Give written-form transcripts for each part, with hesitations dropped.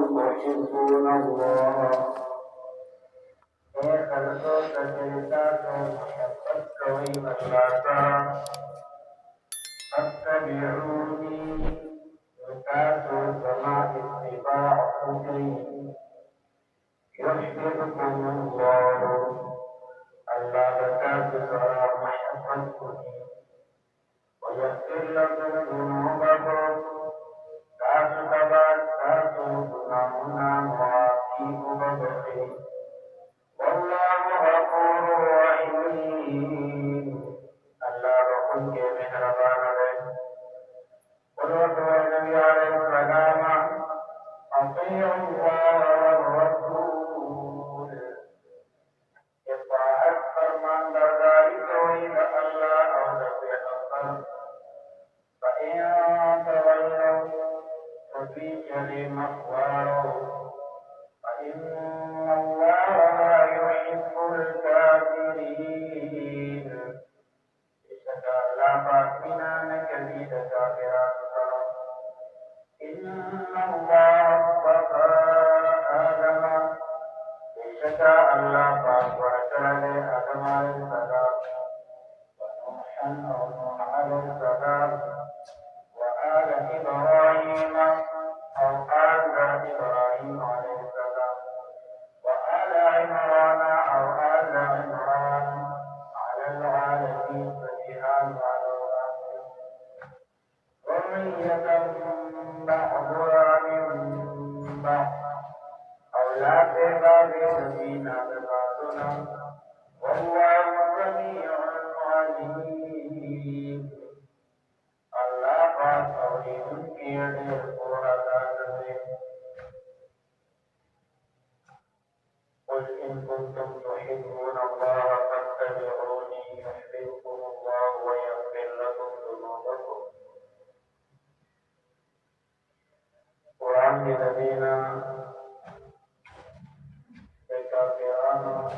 تحبون الله خلقوا تجرباتهم محبت كوي الله فاتبعوني وكاتوا كما اتباعكم يحببكم الله الله بكاتوا سرى محبتكم ويغفر لكم ذنوبكم كاتوا كاتوا ذنوبنا معافيكم بخير والله غفور رحيم الله رحم کے مہربان ہے قلت النبي عليه السلام اطيعوا الله والرسول اطاعت فرمان برداری کوئی اللہ اور پیغمبر فإن تولوا فبيجري مخواروا فإن الله لا يحب الكافرين إشهد لا باطنا نكذيب كافرات إن الله اصطفى آدم إشهد الله باطنا آدم عليه السلام ونوحا أو نوح عليه السلام وآل إبراهيم أو آل إبراهيم عليه السلام وآل عمران أو آل عمران على العالمين فجهان على العالمين ذرية بعضها من بعض أولاد بعضنا ببعضنا والله سميع عليم الله پاک اوریدونکی ډېر پوهه ده. قل إن كنتم تحبون الله فاتبعوني يحببكم الله ويغفر لكم ذنوبكم. قرآن الذين كافرون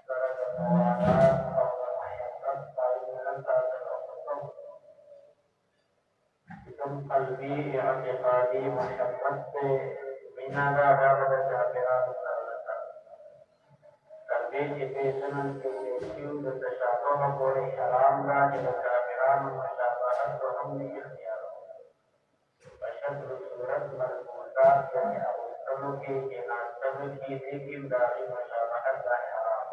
سرد موالات أو محبت فإن تاتلقكم بكم قلبي اعتقادي محبت من هذا غابة كافرون قلبي في سنن كيسيو بتشابه بوري حرام لا لكافران مشابهت وهم اختيار وشكل صورت ملموسات يعني أو السلوكي جنات سلوكي لكن داري مشابهت لا حرام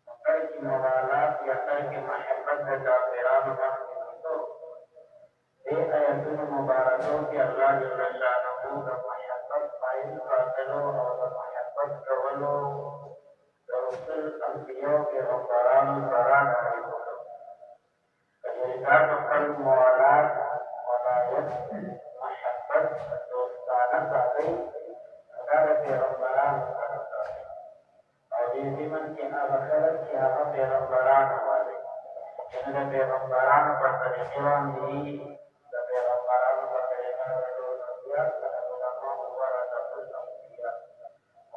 وترك موالات یا ترک محبت كافران مخصوص دي آياتون مباركو في الله جل شانه محبت فائل قاتلو أو محبت كولو رسول انبیاء پیغمبران سره اړیکو کجریکات خپل موالات ولایت محبت دوستانه ساتي هغه پیغمبران سره ساتي او دې زمن کې هغه خلک چې هغه پیغمبران وایي چې د پیغمبرانو په طریقې باندې د پیغمبرانو په طریقه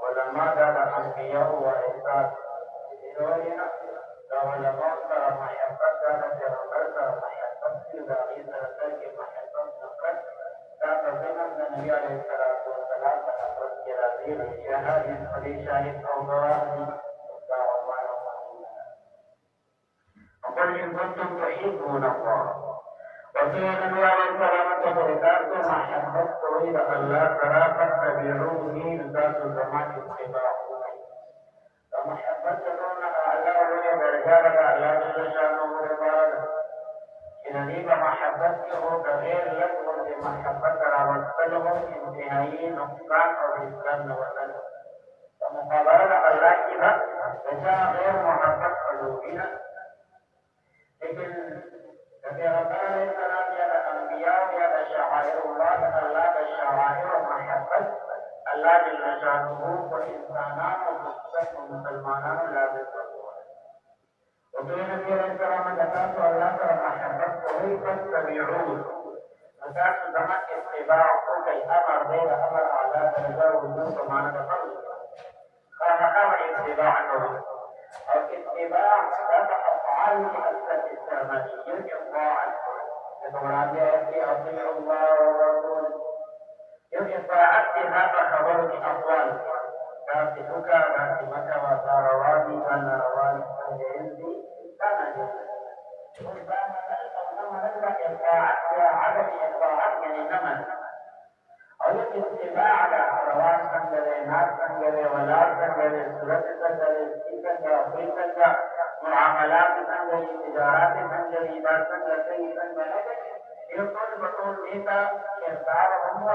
علماء دا الانبیاء و احسان دیوینا دا علماء سره محبت دا پیغمبر سره محبت دی دا غي سره ترک محبت نفرت دا ځینم د نبی علیه الصلاۃ والسلام په حضرت کې راځي شهادت خلی شاهد او گواه دا علماء وقل إن كنتم تحبون الله وفي النبي عليه السلام تبركات محبت توحيد الله ترى فاتبعوني ذات الزمان اتباعوني فمحبت دون أعلى وهي درجات الله جل شانه وبارك إن دي محبت هو غير لك محبت راوستله انتهائي نقصان أو إسلام وطن فمقابلة الله كذا وجاء غير محبت قلوبنا لكن پیغمبر علیہ السلام یا انبیاء یا شعائر اللہ اللہ کا شعائر و محبت اللہ جل شانہ کو انسانان و مسلمانان لازم کروا ہے اور تو نبی علیہ السلام نے کہا تو اللہ کا محبت کوئی فاتبعون ذات زمان اتباع کو کئی امر دے امر اعلی درجہ وجود کو معنی فرض خامخا اتباع کو اور اتباع تبع افعال استعمالية إطاعة فمراد يأتي أطيع الله والرسول إطاعت هذا خبر أقوال ذات بكى ذات مكى وصار وادي كان رواني كان يزدي كان يزدي ربما نلقى إطاعت عدم إطاعت يعني نمن أو اتباع على روان سنجري نار سنجري ولار سنجري سورة سنجري سيكنجا وفريكنجا معاملات سنجري تجارات سنجري إدار سنجري سنجري يقول بطول إيتا كردار هم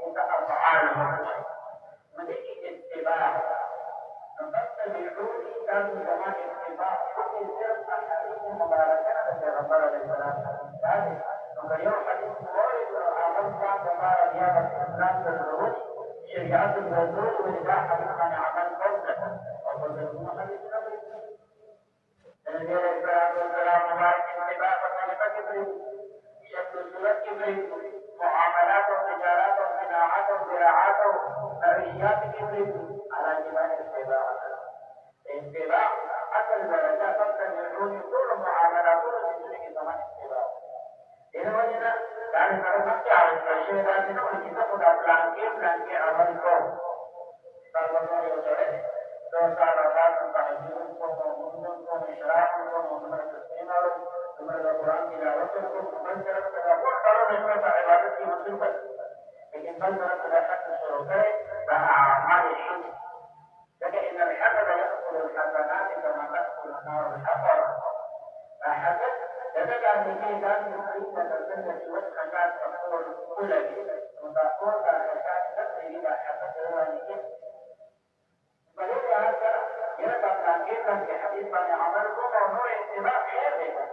إيتا أفعال هم مديك اتباع فاتبعوني كان زمان اتباع كل سيرة أحاديث مباركة للرسول عليه الصلاة والسلام وكيوم حديث مورد أعظم بعض دمار ديانة الإسلام بالرسول شريعة الرسول ولداء حديث عن عمل قوله وقدرهم حديث نبي النبي عليه الصلاة والسلام مبارك اتباع فطلب كبري شكل سورة كبري معاملات وتجارات وصناعات وزراعات ومعيشيات كبري على جبال اتباع أصل درجة تتبعون كل معاملات كل شيء زمان اتباع إذا وجدنا يعني نرفع على الشيء ذاتي نقول كذا خدا بلانكي عمل كون فالله يوجد لو صار رات تهجد كون كون إشراق كون من التسليم من القرآن تلاوة كون من جرب تقول قالوا نحن عبادة في مسلم لكن من جرب تلاحق الشروطين فأعمال الحج لكن الحسد يأكل الحسنات كما تأكل النار الحطب فحسد تتبع بميزان يخرج السنة والخشاة تقول كل شيء وتقول الخشاة تدري إلى حسد ذلك فلذا هذا يرجع تأكيدا في حديث بني عمر ونوع اتباع حياته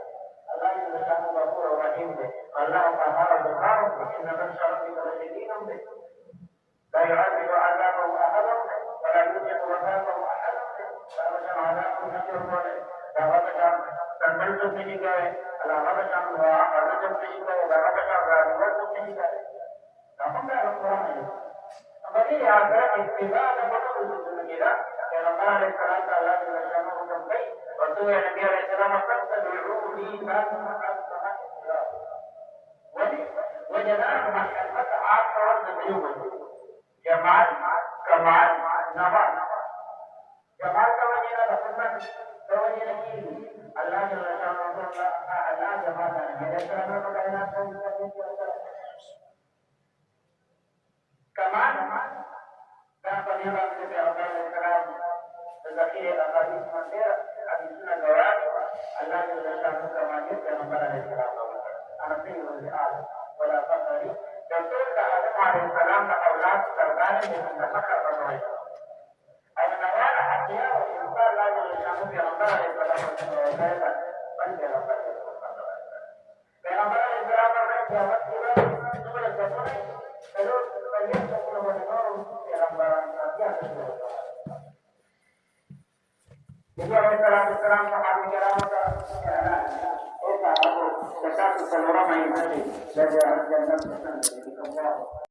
الله سبحانه غفور رحيم به الله تعالى بالقرب إن من شرك لشديد به لا يعذب عذابه أحد ولا يوجد وفاته أحد لا بشر عذابه نشر وله لا بشر تنبلت به لا بشر ورجل به لا بشر رجل به لهم لا القرآن فبني هذا اتباع بطل الدنيا كما قال الصلاة الله وسلم تنبي وسوى النبي عليه السلام فاتبعوني وجدناه محبة عاصرا بالجبل جمال كمال نبات جمال كوجنا دخلنا كوجنا كيلو الله جل شانه الله جمالا جلسنا فكنا كمال كان بنيرا من الله الكرام الذخيرة الأحاديث منيرة حديثنا جواب الله جل شانه كما جاء من عليه السلام أنا سيد الآل ولا فخري رسول آدم عليه السلام أولاد سردان من تفكر بالرأي النوال حقيقة وإنسان لا يلزم في رمضان عليه السلام وسلم بل في رمضان في رمضان عليه السلام جاءت سورة الزبور فليتقوا ونور في رمضان Jadi orang Islam pahami keramata, kita tahu sesuatu seluruh main hati, belajar jangan pesan dari Allah.